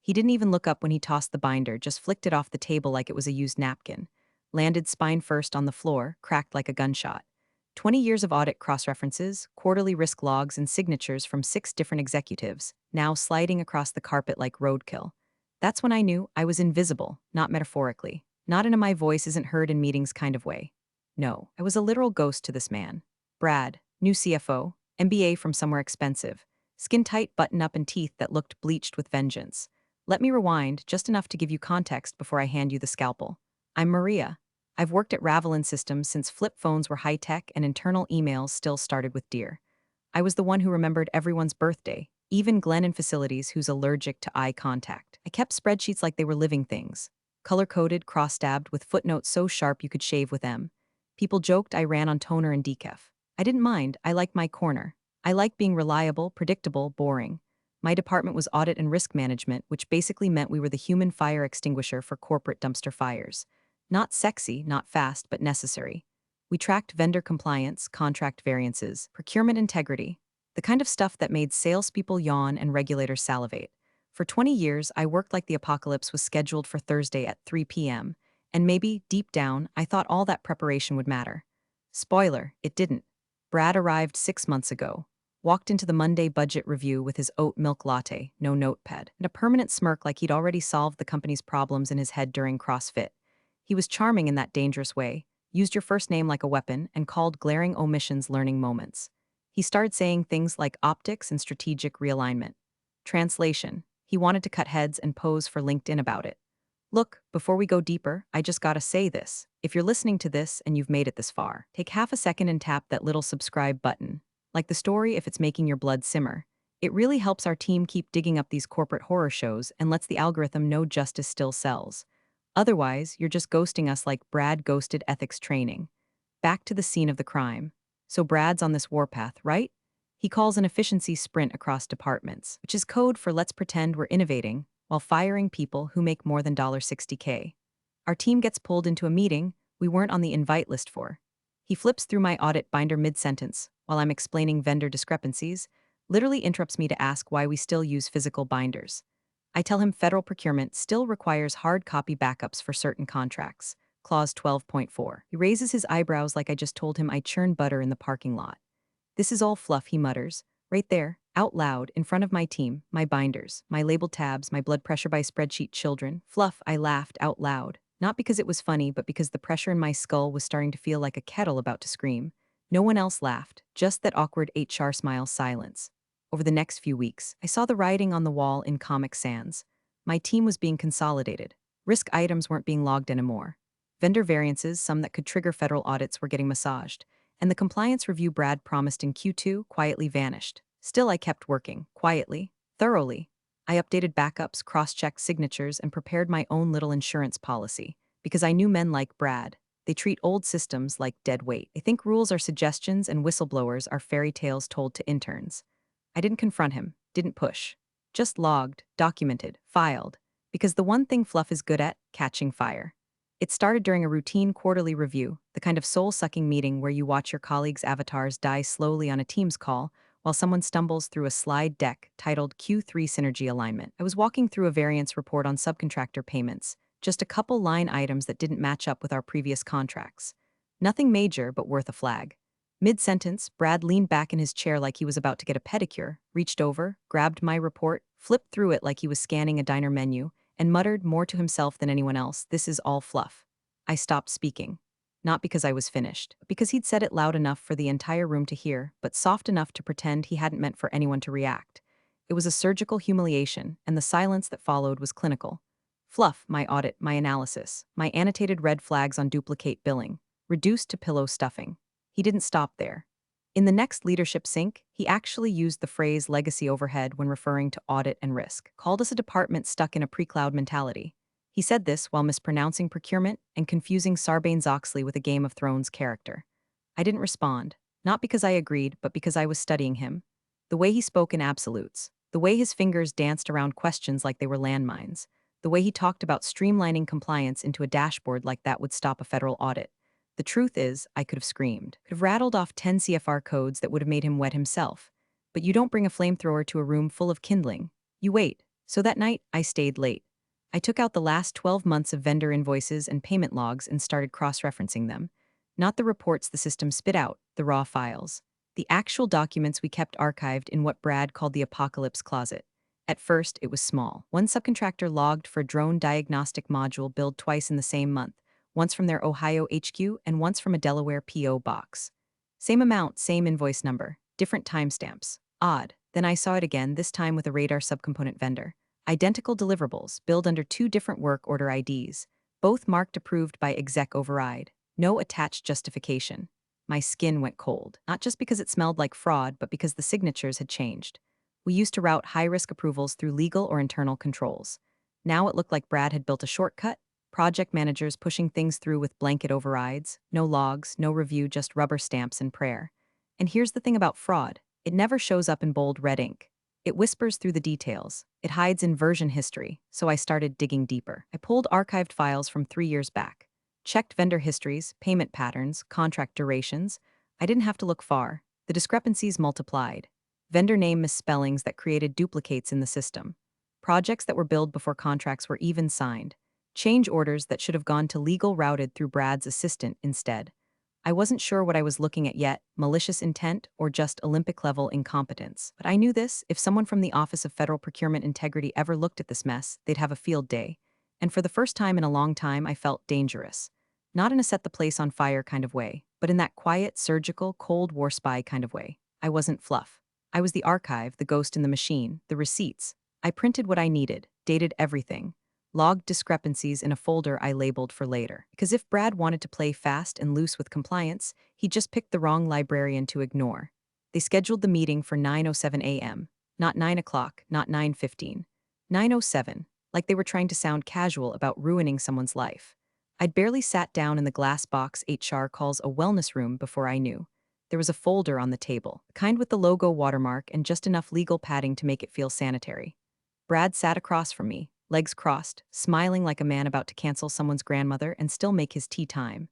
He didn't even look up when he tossed the binder, just flicked it off the table like it was a used napkin. Landed spine first on the floor, cracked like a gunshot. 20 years of audit cross-references, quarterly risk logs, and signatures from 6 different executives, now sliding across the carpet like roadkill. That's when I knew I was invisible, not metaphorically. Not in a my voice isn't heard in meetings kind of way. No, I was a literal ghost to this man. Brad, new CFO, MBA from somewhere expensive, skin-tight button-up and teeth that looked bleached with vengeance. Let me rewind, just enough to give you context before I hand you the scalpel. I'm Maria. I've worked at Ravelin Systems since flip phones were high-tech and internal emails still started with Dear. I was the one who remembered everyone's birthday, even Glenn in facilities who's allergic to eye contact. I kept spreadsheets like they were living things, color-coded, cross-stabbed, with footnotes so sharp you could shave with them. People joked I ran on toner and decaf. I didn't mind, I liked my corner. I liked being reliable, predictable, boring. My department was audit and risk management, which basically meant we were the human fire extinguisher for corporate dumpster fires. Not sexy, not fast, but necessary. We tracked vendor compliance, contract variances, procurement integrity, the kind of stuff that made salespeople yawn and regulators salivate. For 20 years, I worked like the apocalypse was scheduled for Thursday at 3 p.m., and maybe, deep down, I thought all that preparation would matter. Spoiler, it didn't. Brad arrived 6 months ago, walked into the Monday budget review with his oat milk latte, no notepad, and a permanent smirk like he'd already solved the company's problems in his head during CrossFit. He was charming in that dangerous way, used your first name like a weapon, and called glaring omissions learning moments. He started saying things like optics and strategic realignment. Translation: he wanted to cut heads and pose for LinkedIn about it. Look, before we go deeper, I just gotta say this. If you're listening to this and you've made it this far, take half a second and tap that little subscribe button. Like the story if it's making your blood simmer. It really helps our team keep digging up these corporate horror shows and lets the algorithm know justice still sells. Otherwise, you're just ghosting us like Brad ghosted ethics training. Back to the scene of the crime. So Brad's on this warpath, right? He calls an efficiency sprint across departments, which is code for let's pretend we're innovating, while firing people who make more than $60K. Our team gets pulled into a meeting we weren't on the invite list for. He flips through my audit binder mid-sentence while I'm explaining vendor discrepancies, literally interrupts me to ask why we still use physical binders. I tell him federal procurement still requires hard copy backups for certain contracts. Clause 12.4. He raises his eyebrows like I just told him I churn butter in the parking lot. This is all fluff, he mutters. Right there, out loud, in front of my team, my binders, my labeled tabs, my blood pressure by spreadsheet children. Fluff, I laughed out loud. Not because it was funny, but because the pressure in my skull was starting to feel like a kettle about to scream. No one else laughed, just that awkward HR smile silence. Over the next few weeks, I saw the writing on the wall in Comic Sans. My team was being consolidated. Risk items weren't being logged anymore. Vendor variances, some that could trigger federal audits, were getting massaged. And the compliance review Brad promised in Q2 quietly vanished. Still, I kept working, quietly, thoroughly. I updated backups, cross-checked signatures, and prepared my own little insurance policy. Because I knew men like Brad. They treat old systems like dead weight. They think rules are suggestions and whistleblowers are fairy tales told to interns. I didn't confront him, didn't push. Just logged, documented, filed. Because the one thing Fluff is good at, catching fire. It started during a routine quarterly review, the kind of soul-sucking meeting where you watch your colleagues' avatars die slowly on a Teams call while someone stumbles through a slide deck titled Q3 Synergy Alignment. I was walking through a variance report on subcontractor payments, just a couple line items that didn't match up with our previous contracts. Nothing major, but worth a flag. Mid-sentence, Brad leaned back in his chair like he was about to get a pedicure, reached over, grabbed my report, flipped through it like he was scanning a diner menu, and muttered more to himself than anyone else, "This is all fluff." I stopped speaking. Not because I was finished, but because he'd said it loud enough for the entire room to hear, but soft enough to pretend he hadn't meant for anyone to react. It was a surgical humiliation, and the silence that followed was clinical. Fluff, my audit, my analysis, my annotated red flags on duplicate billing, reduced to pillow stuffing. He didn't stop there. In the next leadership sync, he actually used the phrase legacy overhead when referring to audit and risk, called us a department stuck in a pre-cloud mentality. He said this while mispronouncing procurement and confusing Sarbanes-Oxley with a Game of Thrones character. I didn't respond, not because I agreed, but because I was studying him. The way he spoke in absolutes, the way his fingers danced around questions like they were landmines, the way he talked about streamlining compliance into a dashboard like that would stop a federal audit. The truth is, I could have screamed, could have rattled off 10 CFR codes that would have made him wet himself. But you don't bring a flamethrower to a room full of kindling. You wait, So that night, I stayed late. I took out the last 12 months of vendor invoices and payment logs and started cross-referencing them. Not the reports the system spit out, the raw files. The actual documents we kept archived in what Brad called the apocalypse closet. At first, it was small. One subcontractor logged for a drone diagnostic module billed twice in the same month, once from their Ohio HQ and once from a Delaware PO box. Same amount, same invoice number, different timestamps. Odd. Then I saw it again, this time with a radar subcomponent vendor. Identical deliverables, billed under two different work order IDs, both marked approved by exec override. No attached justification. My skin went cold, not just because it smelled like fraud, but because the signatures had changed. We used to route high-risk approvals through legal or internal controls. Now it looked like Brad had built a shortcut, project managers pushing things through with blanket overrides, no logs, no review, just rubber stamps and prayer. And here's the thing about fraud. It never shows up in bold red ink. It whispers through the details. It hides in version history, so I started digging deeper. I pulled archived files from 3 years back, checked vendor histories, payment patterns, contract durations. I didn't have to look far. The discrepancies multiplied. Vendor name misspellings that created duplicates in the system. Projects that were billed before contracts were even signed. Change orders that should have gone to legal routed through Brad's assistant instead. I wasn't sure what I was looking at yet, malicious intent or just Olympic-level incompetence. But I knew this: if someone from the Office of Federal Procurement Integrity ever looked at this mess, they'd have a field day. And for the first time in a long time, I felt dangerous. Not in a set the place on fire kind of way, but in that quiet, surgical, Cold War spy kind of way. I wasn't Fluff. I was the archive, the ghost in the machine, the receipts. I printed what I needed, dated everything, logged discrepancies in a folder I labeled for later. Because if Brad wanted to play fast and loose with compliance, he just picked the wrong librarian to ignore. They scheduled the meeting for 9:07 a.m. Not 9 o'clock, not 9:15. 9:07, like they were trying to sound casual about ruining someone's life. I'd barely sat down in the glass box HR calls a wellness room before I knew. There was a folder on the table, the kind with the logo watermark and just enough legal padding to make it feel sanitary. Brad sat across from me, legs crossed, smiling like a man about to cancel someone's grandmother and still make his tea time.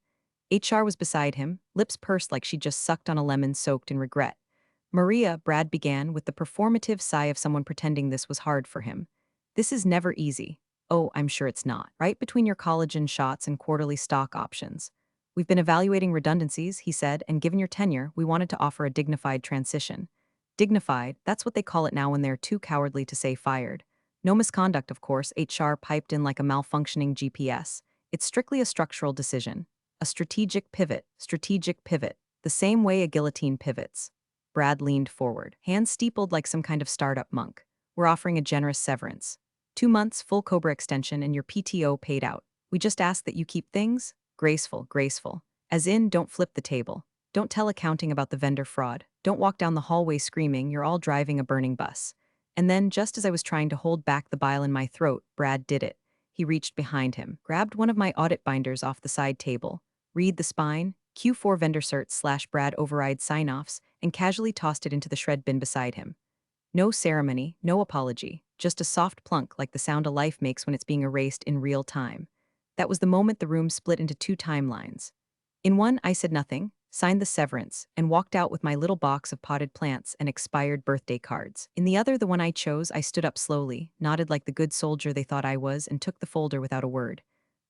HR was beside him, lips pursed like she'd just sucked on a lemon soaked in regret. Maria, Brad began with the performative sigh of someone pretending this was hard for him. This is never easy. Oh, I'm sure it's not. Right between your collagen shots and quarterly stock options. We've been evaluating redundancies, he said, and given your tenure, we wanted to offer a dignified transition. Dignified, that's what they call it now when they're too cowardly to say fired. No misconduct, of course, HR piped in like a malfunctioning GPS. It's strictly a structural decision. A strategic pivot, the same way a guillotine pivots. Brad leaned forward, hands steepled like some kind of startup monk. We're offering a generous severance. 2 months, full COBRA extension, and your PTO paid out. We just ask that you keep things graceful. As in, don't flip the table. Don't tell accounting about the vendor fraud. Don't walk down the hallway screaming you're all driving a burning bus. And then, just as I was trying to hold back the bile in my throat, Brad did it. He reached behind him, grabbed one of my audit binders off the side table, read the spine, Q4 vendor certs / Brad override sign-offs, and casually tossed it into the shred bin beside him. No ceremony, no apology, just a soft plunk like the sound a life makes when it's being erased in real time. That was the moment the room split into 2 timelines. In one, I said nothing, signed the severance, and walked out with my little box of potted plants and expired birthday cards. In the other, the one I chose, I stood up slowly, nodded like the good soldier they thought I was, and took the folder without a word.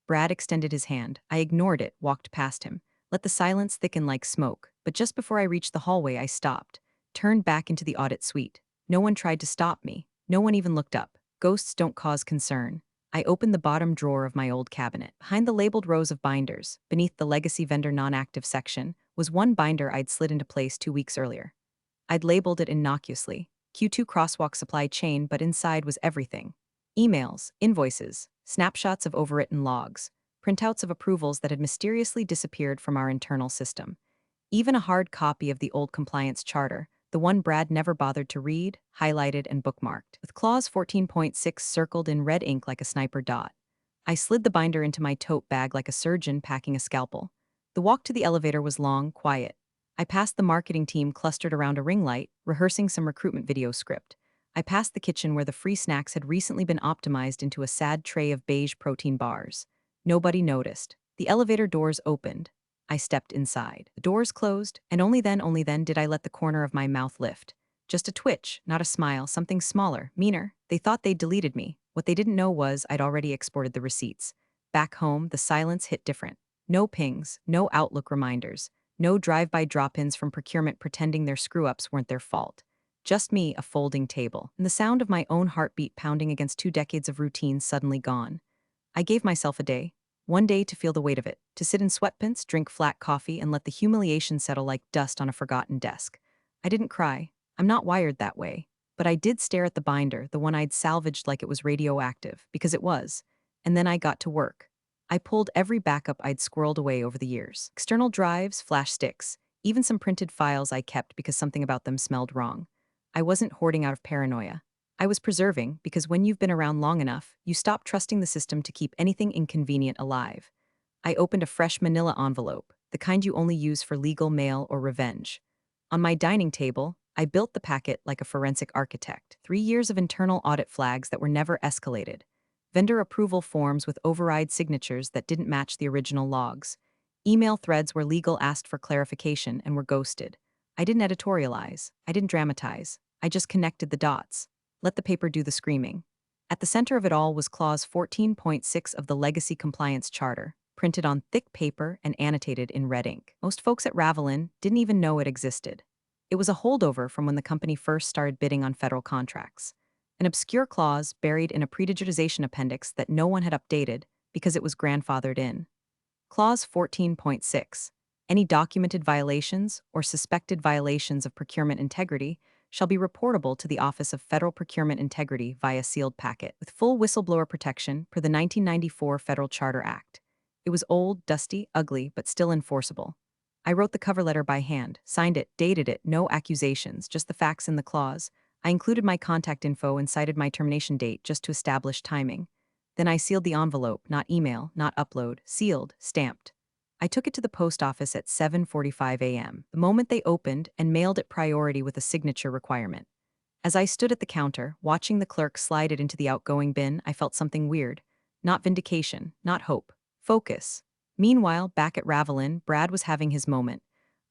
Brad extended his hand. I ignored it, walked past him, let the silence thicken like smoke, but just before I reached the hallway, I stopped, turned back into the audit suite. No one tried to stop me. No one even looked up. Ghosts don't cause concern. I opened the bottom drawer of my old cabinet. Behind the labeled rows of binders, beneath the legacy vendor non-active section, was one binder I'd slid into place 2 weeks earlier. I'd labeled it innocuously, Q2 Crosswalk Supply Chain, but inside was everything. Emails, invoices, snapshots of overwritten logs, printouts of approvals that had mysteriously disappeared from our internal system. Even a hard copy of the old compliance charter, the one Brad never bothered to read, highlighted and bookmarked, with clause 14.6 circled in red ink like a sniper dot. I slid the binder into my tote bag like a surgeon packing a scalpel. The walk to the elevator was long, quiet. I passed the marketing team clustered around a ring light, rehearsing some recruitment video script. I passed the kitchen where the free snacks had recently been optimized into a sad tray of beige protein bars. Nobody noticed. The elevator doors opened. I stepped inside. The doors closed, and only then did I let the corner of my mouth lift. Just a twitch, not a smile, something smaller, meaner. They thought they'd deleted me. What they didn't know was I'd already exported the receipts. Back home, the silence hit different. No pings, no Outlook reminders, no drive-by drop-ins from procurement pretending their screw-ups weren't their fault. Just me, a folding table, and the sound of my own heartbeat pounding against 2 decades of routine suddenly gone. I gave myself a day. One day to feel the weight of it, to sit in sweatpants, drink flat coffee, and let the humiliation settle like dust on a forgotten desk. I didn't cry. I'm not wired that way. But I did stare at the binder, the one I'd salvaged like it was radioactive, because it was. And then I got to work. I pulled every backup I'd squirreled away over the years. External drives, flash sticks, even some printed files I kept because something about them smelled wrong. I wasn't hoarding out of paranoia. I was preserving because when you've been around long enough, you stop trusting the system to keep anything inconvenient alive. I opened a fresh manila envelope, the kind you only use for legal mail or revenge. On my dining table, I built the packet like a forensic architect. 3 years of internal audit flags that were never escalated. Vendor approval forms with override signatures that didn't match the original logs. Email threads where legal asked for clarification and were ghosted. I didn't editorialize. I didn't dramatize. I just connected the dots. Let the paper do the screaming. At the center of it all was Clause 14.6 of the Legacy Compliance Charter, printed on thick paper and annotated in red ink. Most folks at Ravelin didn't even know it existed. It was a holdover from when the company first started bidding on federal contracts. An obscure clause buried in a predigitization appendix that no one had updated because it was grandfathered in. Clause 14.6. Any documented violations or suspected violations of procurement integrity shall be reportable to the Office of Federal Procurement Integrity via sealed packet, with full whistleblower protection per the 1994 Federal Charter Act. It was old, dusty, ugly, but still enforceable. I wrote the cover letter by hand, signed it, dated it, no accusations, just the facts in the clause. I included my contact info and cited my termination date just to establish timing. Then I sealed the envelope, not email, not upload, sealed, stamped. I took it to the post office at 7:45 a.m., the moment they opened, and mailed it priority with a signature requirement. As I stood at the counter, watching the clerk slide it into the outgoing bin, I felt something weird. Not vindication, not hope. Focus. Meanwhile, back at Ravelin, Brad was having his moment.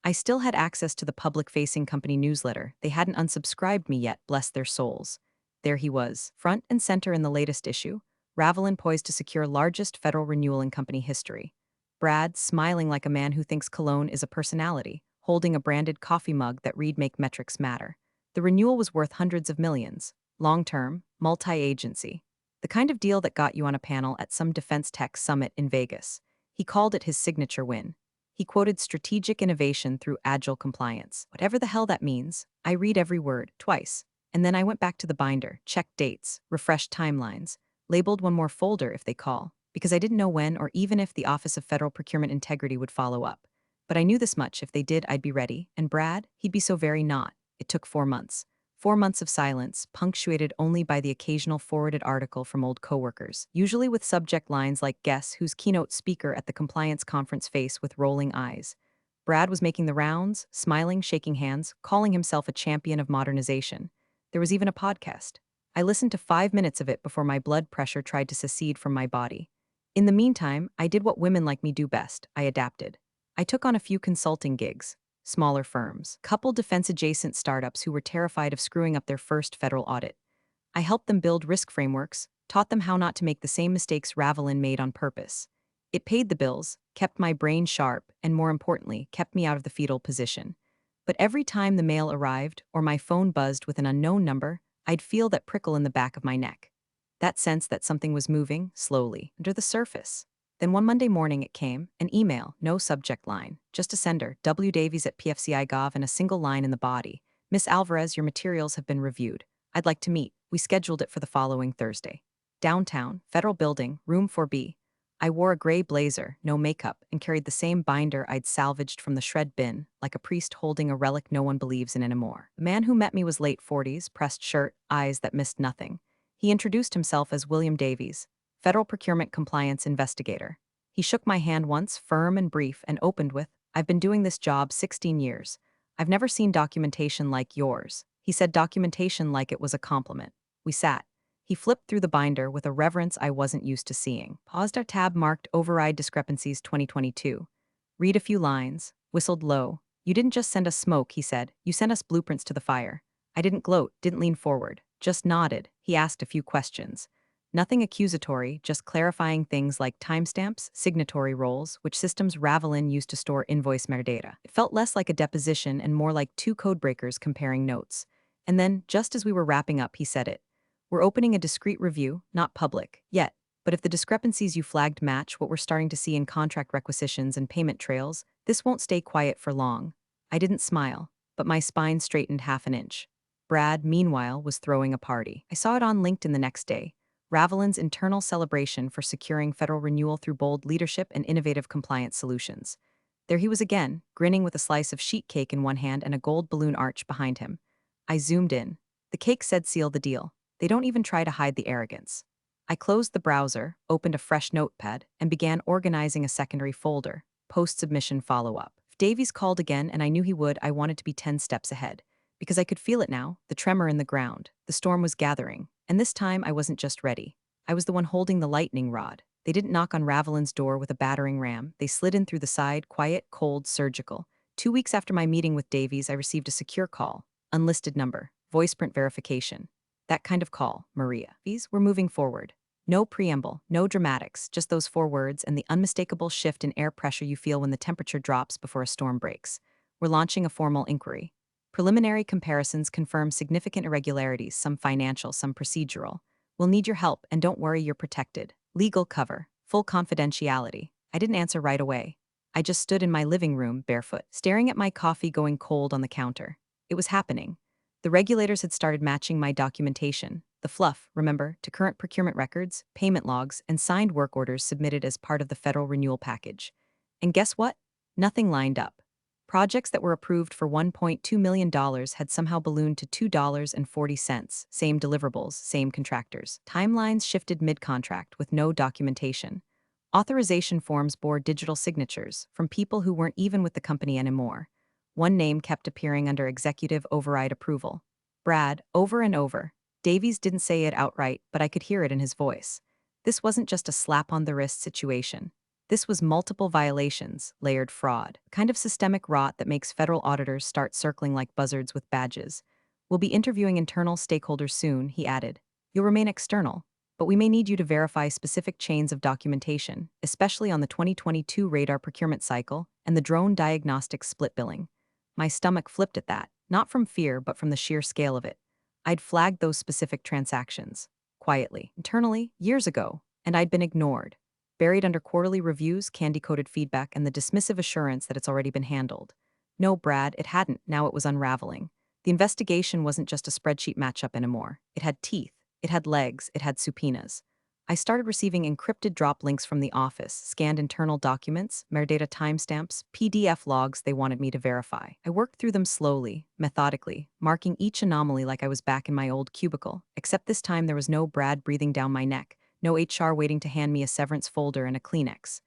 I still had access to the public-facing company newsletter. They hadn't unsubscribed me yet, bless their souls. There he was, front and center in the latest issue. Ravelin poised to secure largest federal renewal in company history. Brad, smiling like a man who thinks cologne is a personality, holding a branded coffee mug that read "Make Metrics Matter." The renewal was worth hundreds of millions. Long-term, multi-agency. The kind of deal that got you on a panel at some defense tech summit in Vegas. He called it his signature win. He quoted strategic innovation through agile compliance. Whatever the hell that means, I read every word, twice. And then I went back to the binder, checked dates, refreshed timelines, labeled one more folder if they call, because I didn't know when or even if the Office of Federal Procurement Integrity would follow up. But I knew this much: if they did, I'd be ready. And Brad, he'd be so very not. It took 4 months. 4 months of silence, punctuated only by the occasional forwarded article from old coworkers, usually with subject lines like "Guess who's keynote speaker at the compliance conference?" face with rolling eyes. Brad was making the rounds, smiling, shaking hands, calling himself a champion of modernization. There was even a podcast. I listened to 5 minutes of it before my blood pressure tried to secede from my body. In the meantime, I did what women like me do best. I adapted. I took on a few consulting gigs. Smaller firms, couple defense-adjacent startups who were terrified of screwing up their first federal audit. I helped them build risk frameworks, taught them how not to make the same mistakes Ravelin made on purpose. It paid the bills, kept my brain sharp, and more importantly, kept me out of the fetal position. But every time the mail arrived or my phone buzzed with an unknown number, I'd feel that prickle in the back of my neck. That sense that something was moving, slowly, under the surface. Then one Monday morning it came, an email, no subject line, just a sender, W. Davies at PFCI.gov, and a single line in the body. "Miss Alvarez, your materials have been reviewed. I'd like to meet." We scheduled it for the following Thursday. Downtown, Federal Building, Room 4B. I wore a gray blazer, no makeup, and carried the same binder I'd salvaged from the shred bin, like a priest holding a relic no one believes in anymore. The man who met me was late 40s, pressed shirt, eyes that missed nothing. He introduced himself as William Davies, Federal Procurement Compliance Investigator. He shook my hand once, firm and brief, and opened with, "I've been doing this job 16 years. I've never seen documentation like yours." He said documentation like it was a compliment. We sat. He flipped through the binder with a reverence I wasn't used to seeing. Paused our tab marked Override Discrepancies 2022. Read a few lines, whistled low. "You didn't just send us smoke," he said. "You sent us blueprints to the fire." I didn't gloat, didn't lean forward, just nodded. He asked a few questions. Nothing accusatory, just clarifying things like timestamps, signatory roles, which systems Ravelin used to store invoice metadata. It felt less like a deposition and more like two codebreakers comparing notes. And then, just as we were wrapping up, he said it. We're opening a discrete review, not public, yet. But if the discrepancies you flagged match what we're starting to see in contract requisitions and payment trails, this won't stay quiet for long. I didn't smile, but my spine straightened half an inch. Brad, meanwhile, was throwing a party. I saw it on LinkedIn the next day. Ravelin's internal celebration for securing federal renewal through bold leadership and innovative compliance solutions. There he was again, grinning with a slice of sheet cake in one hand and a gold balloon arch behind him. I zoomed in. The cake said seal the deal. They don't even try to hide the arrogance. I closed the browser, opened a fresh notepad, and began organizing a secondary folder, post-submission follow-up. If Davies called again, and I knew he would, I wanted to be 10 steps ahead. Because I could feel it now, the tremor in the ground. The storm was gathering, and this time I wasn't just ready. I was the one holding the lightning rod. They didn't knock on Ravelin's door with a battering ram. They slid in through the side, quiet, cold, surgical. 2 weeks after my meeting with Davies, I received a secure call. Unlisted number. Voice print verification. That kind of call, Maria. We're moving forward. No preamble, no dramatics, just those 4 words and the unmistakable shift in air pressure you feel when the temperature drops before a storm breaks. We're launching a formal inquiry. Preliminary comparisons confirm significant irregularities, some financial, some procedural. We'll need your help, and don't worry, you're protected. Legal cover, full confidentiality. I didn't answer right away. I just stood in my living room, barefoot, staring at my coffee going cold on the counter. It was happening. The regulators had started matching my documentation, the Fluff, remember, to current procurement records, payment logs, and signed work orders submitted as part of the federal renewal package. And guess what? Nothing lined up. Projects that were approved for $1.2 million had somehow ballooned to $2.40, same deliverables, same contractors. Timelines shifted mid-contract with no documentation. Authorization forms bore digital signatures from people who weren't even with the company anymore. One name kept appearing under executive override approval. Brad, over and over. Davies didn't say it outright, but I could hear it in his voice. This wasn't just a slap on the wrist situation. This was multiple violations, layered fraud, kind of systemic rot that makes federal auditors start circling like buzzards with badges. We'll be interviewing internal stakeholders soon, he added. You'll remain external, but we may need you to verify specific chains of documentation, especially on the 2022 radar procurement cycle and the drone diagnostics split billing. My stomach flipped at that, not from fear but from the sheer scale of it. I'd flagged those specific transactions, quietly, internally, years ago, and I'd been ignored. Buried under quarterly reviews, candy-coated feedback, and the dismissive assurance that it's already been handled. No, Brad, it hadn't. Now it was unraveling. The investigation wasn't just a spreadsheet matchup anymore. It had teeth, it had legs, it had subpoenas. I started receiving encrypted drop links from the office, scanned internal documents, metadata timestamps, PDF logs they wanted me to verify. I worked through them slowly, methodically, marking each anomaly like I was back in my old cubicle, except this time there was no Brad breathing down my neck. No HR waiting to hand me a severance folder and a Kleenex.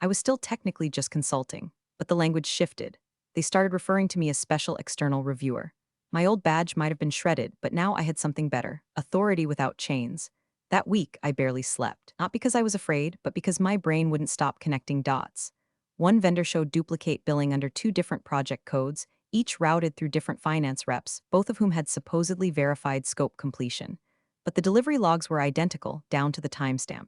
I was still technically just consulting, but the language shifted. They started referring to me as special external reviewer. My old badge might have been shredded, but now I had something better, authority without chains. That week, I barely slept, not because I was afraid, but because my brain wouldn't stop connecting dots. One vendor showed duplicate billing under 2 different project codes, each routed through different finance reps, both of whom had supposedly verified scope completion. But the delivery logs were identical, down to the timestamp.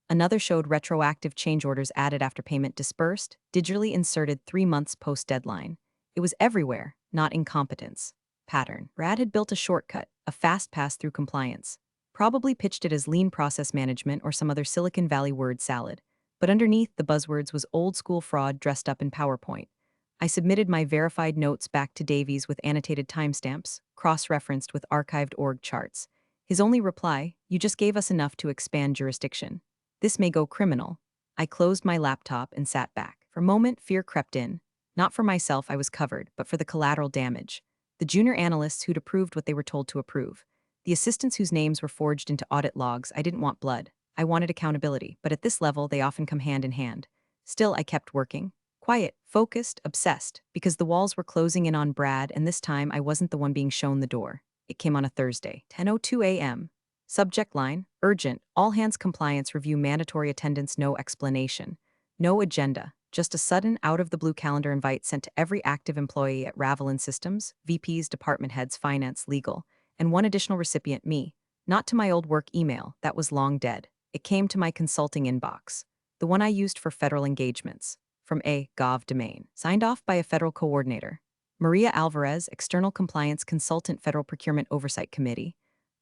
Another showed retroactive change orders added after payment dispersed, digitally inserted 3 months post-deadline. It was everywhere, not incompetence. Pattern. Brad had built a shortcut, a fast pass through compliance. Probably pitched it as lean process management or some other Silicon Valley word salad. But underneath the buzzwords was old-school fraud dressed up in PowerPoint. I submitted my verified notes back to Davies with annotated timestamps, cross-referenced with archived org charts. His only reply, you just gave us enough to expand jurisdiction. This may go criminal. I closed my laptop and sat back. For a moment, fear crept in. Not for myself, I was covered, but for the collateral damage. The junior analysts who'd approved what they were told to approve. The assistants whose names were forged into audit logs. I didn't want blood. I wanted accountability, but at this level, they often come hand in hand. Still, I kept working. Quiet, focused, obsessed, because the walls were closing in on Brad, and this time I wasn't the one being shown the door. It came on a Thursday, 10:02 a.m. Subject line, urgent, all hands compliance review mandatory attendance, no explanation. No agenda, Just a sudden, out-of-the-blue calendar invite sent to every active employee at Ravelin Systems, VPs, department heads, finance, legal, and one additional recipient, me. Not to my old work email, that was long dead. It came to my consulting inbox, the one I used for federal engagements, from a Gov domain, signed off by a federal coordinator. Maria Alvarez, External Compliance Consultant, Federal Procurement Oversight Committee.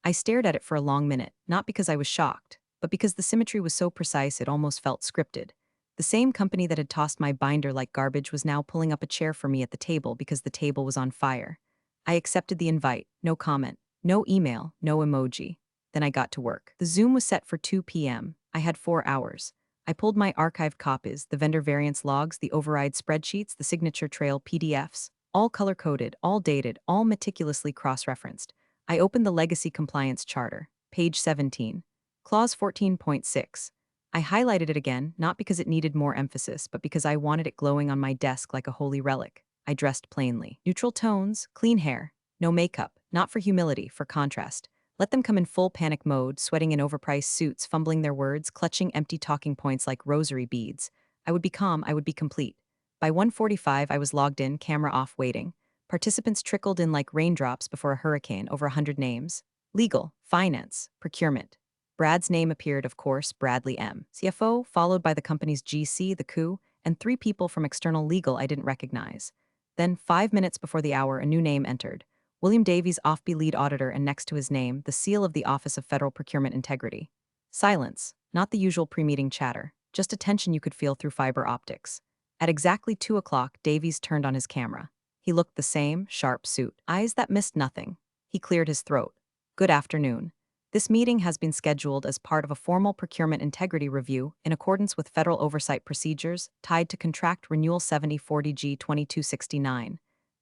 I stared at it for a long minute, not because I was shocked, but because the symmetry was so precise it almost felt scripted. The same company that had tossed my binder like garbage was now pulling up a chair for me at the table because the table was on fire. I accepted the invite, no comment, no email, no emoji. Then I got to work. The Zoom was set for 2 p.m. I had 4 hours. I pulled my archived copies, the vendor variance logs, the override spreadsheets, the signature trail PDFs, all color-coded, all dated, all meticulously cross-referenced. I opened the Legacy Compliance Charter, page 17, clause 14.6. I highlighted it again, not because it needed more emphasis, but because I wanted it glowing on my desk like a holy relic. I dressed plainly. Neutral tones, clean hair, no makeup, not for humility, for contrast. Let them come in full panic mode, sweating in overpriced suits, fumbling their words, clutching empty talking points like rosary beads. I would be calm, I would be complete. By 1:45, I was logged in, camera off, waiting. Participants trickled in like raindrops before a hurricane, over 100 names. Legal, finance, procurement. Brad's name appeared, of course, Bradley M., CFO, followed by the company's GC, the coup, and 3 people from external legal I didn't recognize. Then, 5 minutes before the hour, a new name entered. William Davies, OFB lead auditor, and next to his name, the seal of the Office of Federal Procurement Integrity. Silence, not the usual pre-meeting chatter, just a tension you could feel through fiber optics. At exactly 2 o'clock, Davies turned on his camera. He looked the same, sharp suit, eyes that missed nothing. He cleared his throat. Good afternoon. This meeting has been scheduled as part of a formal procurement integrity review in accordance with federal oversight procedures tied to Contract Renewal 7040G 2269.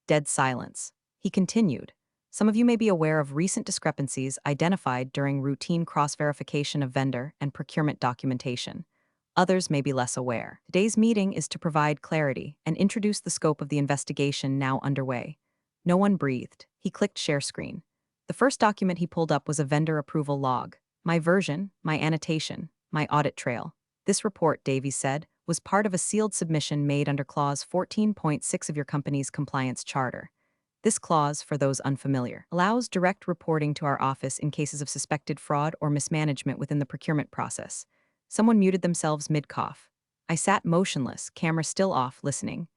Dead silence. He continued. Some of you may be aware of recent discrepancies identified during routine cross-verification of vendor and procurement documentation. Others may be less aware. Today's meeting is to provide clarity and introduce the scope of the investigation now underway. No one breathed. He clicked share screen. The first document he pulled up was a vendor approval log. My version, my annotation, my audit trail. This report, Davies said, was part of a sealed submission made under Clause 14.6 of your company's compliance charter. This clause, for those unfamiliar, allows direct reporting to our office in cases of suspected fraud or mismanagement within the procurement process. Someone muted themselves mid-cough. I sat motionless, camera still off, listening.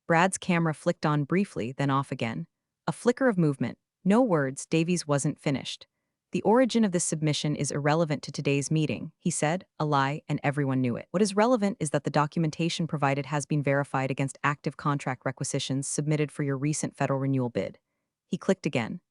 Brad's camera flicked on briefly, then off again. A flicker of movement. No words. Davies wasn't finished. The origin of this submission is irrelevant to today's meeting, he said, a lie, and everyone knew it. What is relevant is that the documentation provided has been verified against active contract requisitions submitted for your recent federal renewal bid. He clicked again.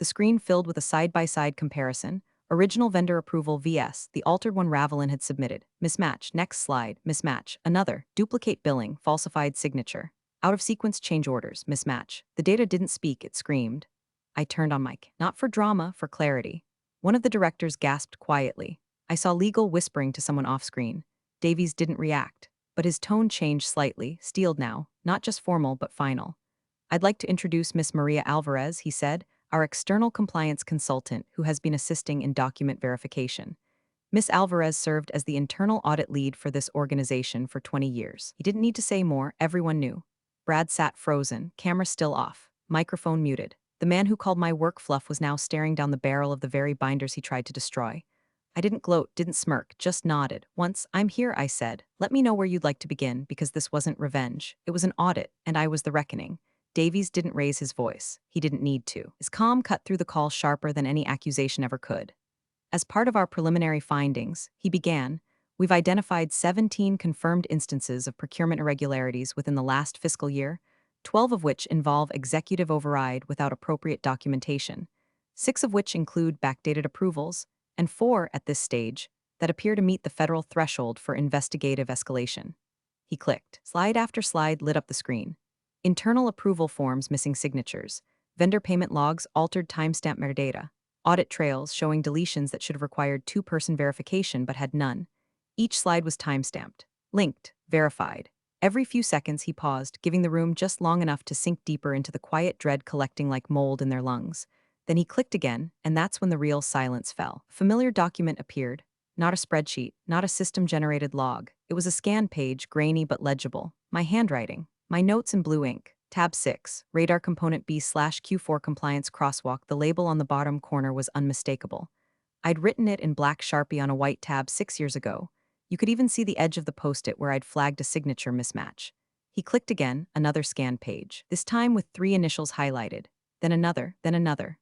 The screen filled with a side-by-side comparison. Original vendor approval vs. the altered one Ravelin had submitted. Mismatch. Next slide. Mismatch. Another. Duplicate billing. Falsified signature. Out-of-sequence change orders. Mismatch. The data didn't speak, it screamed. I turned on mic. Not for drama, for clarity. One of the directors gasped quietly. I saw legal whispering to someone off-screen. Davies didn't react, but his tone changed slightly, steeled now, not just formal but final. I'd like to introduce Miss Maria Alvarez, he said, our external compliance consultant who has been assisting in document verification. Miss Alvarez served as the internal audit lead for this organization for 20 years. He didn't need to say more, everyone knew. Brad sat frozen, camera still off, microphone muted. The man who called my work Fluff was now staring down the barrel of the very binders he tried to destroy. I didn't gloat, didn't smirk, just nodded. Once, I'm here, I said. Let me know where you'd like to begin, because this wasn't revenge. It was an audit, and I was the reckoning. Davies didn't raise his voice. He didn't need to. His calm cut through the call sharper than any accusation ever could. As part of our preliminary findings, he began, we've identified 17 confirmed instances of procurement irregularities within the last fiscal year, 12 of which involve executive override without appropriate documentation, 6 of which include backdated approvals, and 4 at this stage that appear to meet the federal threshold for investigative escalation. He clicked. Slide after slide lit up the screen. Internal approval forms missing signatures, vendor payment logs altered timestamp metadata, audit trails showing deletions that should have required 2-person verification but had none. Each slide was timestamped, linked, verified. Every few seconds he paused, giving the room just long enough to sink deeper into the quiet dread collecting like mold in their lungs. Then he clicked again, and that's when the real silence fell. A familiar document appeared. Not a spreadsheet, not a system-generated log. It was a scan page, grainy but legible. My handwriting. My notes in blue ink. Tab 6, Radar Component B/Q4 Compliance Crosswalk. The label on the bottom corner was unmistakable. I'd written it in black Sharpie on a white tab 6 years ago. You could even see the edge of the post-it where I'd flagged a signature mismatch. He clicked again, another scanned page, this time with 3 initials highlighted. Then another,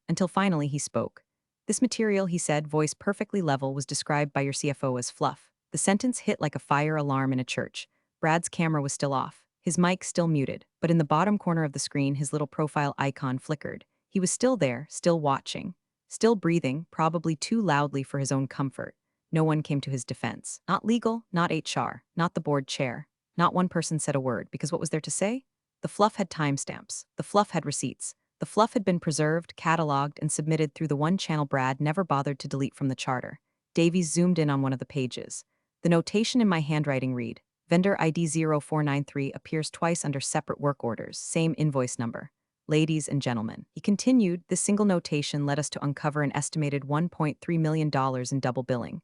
until finally he spoke. This material, he said, voice perfectly level, was described by your CFO as fluff. The sentence hit like a fire alarm in a church. Brad's camera was still off, his mic still muted, but in the bottom corner of the screen his little profile icon flickered. He was still there, still watching. Still breathing, probably too loudly for his own comfort. No one came to his defense. Not legal, not HR, not the board chair. Not one person said a word, because what was there to say? The fluff had timestamps. The fluff had receipts. The fluff had been preserved, cataloged, and submitted through the one channel Brad never bothered to delete from the charter. Davies zoomed in on one of the pages. The notation in my handwriting read, Vendor ID 0493 appears twice under separate work orders, same invoice number. Ladies and gentlemen, he continued, this single notation led us to uncover an estimated $1.3 million in double billing.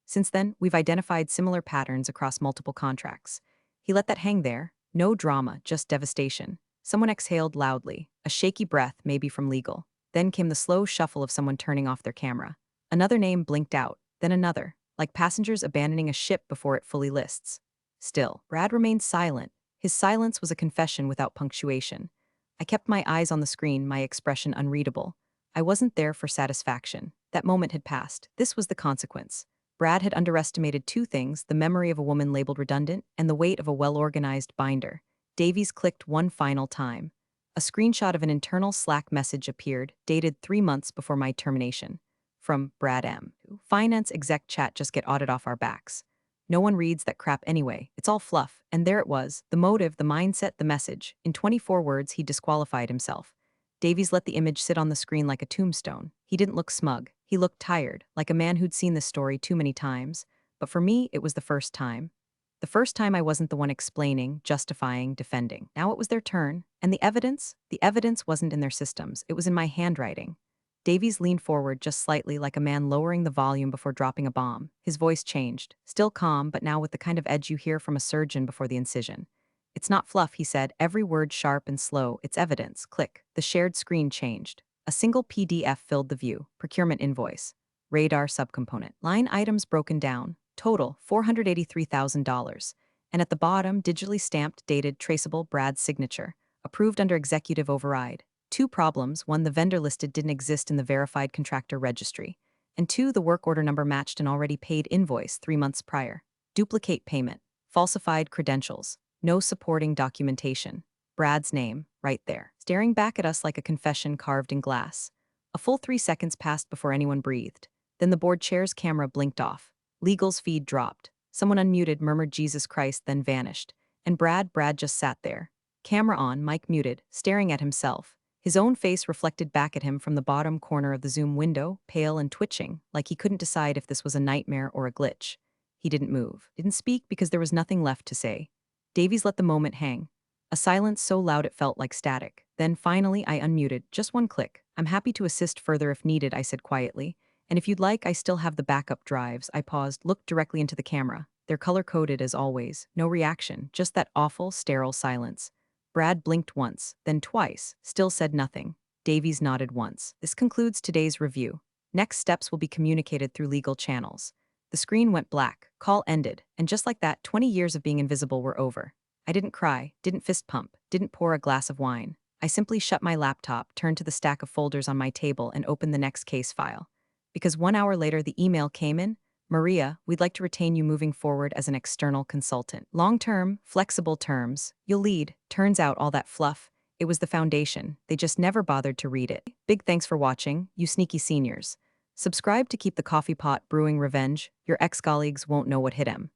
Since then, we've identified similar patterns across multiple contracts. He let that hang there. No drama, just devastation. Someone exhaled loudly, a shaky breath, maybe from legal. Then came the slow shuffle of someone turning off their camera. Another name blinked out, then another, like passengers abandoning a ship before it fully lists. Still, Brad remained silent. His silence was a confession without punctuation. I kept my eyes on the screen, my expression unreadable. I wasn't there for satisfaction. That moment had passed. This was the consequence. Brad had underestimated 2 things, the memory of a woman labeled redundant and the weight of a well-organized binder. Davies clicked one final time. A screenshot of an internal Slack message appeared, dated 3 months before my termination. From Brad M. Finance exec chat, just get audit off our backs. No one reads that crap anyway. It's all fluff. And there it was, the motive, the mindset, the message. In 24 words, he disqualified himself. Davies let the image sit on the screen like a tombstone. He didn't look smug. He looked tired, like a man who'd seen this story too many times. But for me, it was the first time. The first time I wasn't the one explaining, justifying, defending. Now it was their turn. And the evidence? The evidence wasn't in their systems. It was in my handwriting. Davies leaned forward just slightly, like a man lowering the volume before dropping a bomb. His voice changed, still calm, but now with the kind of edge you hear from a surgeon before the incision. It's not fluff, he said, every word sharp and slow. It's evidence. Click. The shared screen changed. A single PDF filled the view. Procurement invoice. Radar subcomponent. Line items broken down. Total, $483,000. And at the bottom, digitally stamped, dated, traceable, Brad's signature. Approved under executive override. 2 problems. 1, the vendor listed didn't exist in the verified contractor registry. And 2, the work order number matched an already paid invoice 3 months prior. Duplicate payment. Falsified credentials. No supporting documentation. Brad's name, right there, staring back at us like a confession carved in glass. A full 3 seconds passed before anyone breathed. Then the board chair's camera blinked off. Legal's feed dropped. Someone unmuted, murmured Jesus Christ, then vanished. And Brad just sat there. Camera on, mic muted, staring at himself. His own face reflected back at him from the bottom corner of the Zoom window, pale and twitching, like he couldn't decide if this was a nightmare or a glitch. He didn't move, didn't speak because there was nothing left to say. Davies let the moment hang. A silence so loud it felt like static. Then finally I unmuted, just one click. I'm happy to assist further if needed, I said quietly. And if you'd like, I still have the backup drives. I paused, looked directly into the camera. They're color-coded as always. No reaction, just that awful, sterile silence. Brad blinked once, then twice, still said nothing. Davies nodded once. This concludes today's review. Next steps will be communicated through legal channels. The screen went black, call ended, and just like that, 20 years of being invisible were over. I didn't cry, didn't fist pump, didn't pour a glass of wine. I simply shut my laptop, turned to the stack of folders on my table, and opened the next case file. Because 1 hour later the email came in, Maria, we'd like to retain you moving forward as an external consultant. Long-term, flexible terms. You'll lead. Turns out all that fluff, it was the foundation. They just never bothered to read it. Big thanks for watching, you sneaky seniors. Subscribe to keep the coffee pot brewing revenge. Your ex-colleagues won't know what hit 'em.